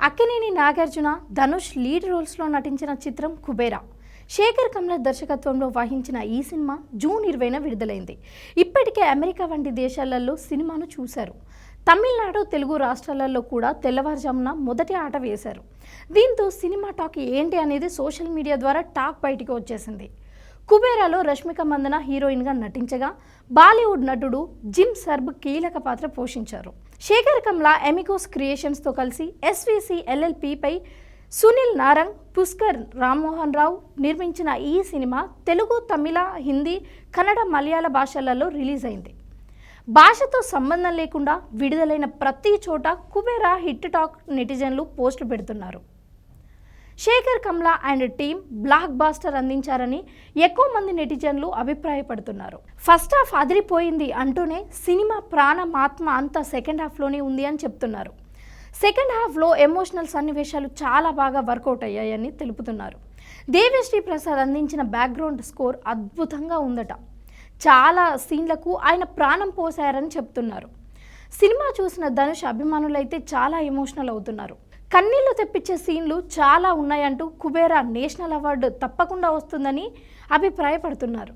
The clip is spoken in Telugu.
అక్కినేని నాగార్జున, ధనుష్ లీడ్ రోల్స్లో నటించిన చిత్రం కుబేరా. శేఖర్ కమ్ల దర్శకత్వంలో వహించిన ఈ సినిమా జూన్ 20న విడుదలైంది. ఇప్పటికే అమెరికా వంటి దేశాలలో సినిమాను చూశారు. తమిళనాడు, తెలుగు రాష్ట్రాలలో కూడా తెల్లవారుజామున మొదటి ఆట వేశారు. దీంతో సినిమా టాక్ ఏంటి అనేది సోషల్ మీడియా ద్వారా టాక్ బయటికి వచ్చేసింది. కుబేరాలో రష్మిక మందన హీరోయిన్గా నటించగా బాలీవుడ్ నటుడు జిమ్ సర్బ్ కీలక పాత్ర పోషించారు. శేఖర్ కమ్ల ఎమికోస్ క్రియేషన్స్తో కలిసి ఎస్వీసీ ఎల్ఎల్పిపై సునీల్ నారంగ్, పుష్కర్ రామ్మోహన్ రావు నిర్మించిన ఈ సినిమా తెలుగు, తమిళ, హిందీ, కన్నడ, మలయాళ భాషలలో రిలీజ్ అయింది. భాషతో సంబంధం లేకుండా విడుదలైన ప్రతి చోట కుబేరా హిట్ టాక్ నెటిజన్లు పోస్టులు పెడుతున్నారు. Shekhar Kammula and team blockbuster అందించారని ఎక్కువ మంది నెటిజన్లు అభిప్రాయపడుతున్నారు. ఫస్ట్ హాఫ్ అదిరిపోయింది అంటూనే సినిమా ప్రాణం, ఆత్మ అంతా సెకండ్ హాఫ్లోనే ఉంది అని చెప్తున్నారు. సెకండ్ హాఫ్లో ఎమోషనల్ సన్నివేశాలు చాలా బాగా వర్కౌట్ అయ్యాయని తెలుపుతున్నారు. దేవిశ్రీ ప్రసాద్ అందించిన బ్యాక్గ్రౌండ్ స్కోర్ అద్భుతంగా ఉందట. చాలా సీన్లకు ఆయన ప్రాణం పోసారని చెప్తున్నారు. సినిమా చూసిన ధనుష్ అభిమానులైతే చాలా ఎమోషనల్ అవుతున్నారు. కన్నీళ్లు తెప్పించే సీన్లు చాలా ఉన్నాయంటూ కుబేరా నేషనల్ అవార్డు తప్పకుండా వస్తుందని అభిప్రాయపడుతున్నారు.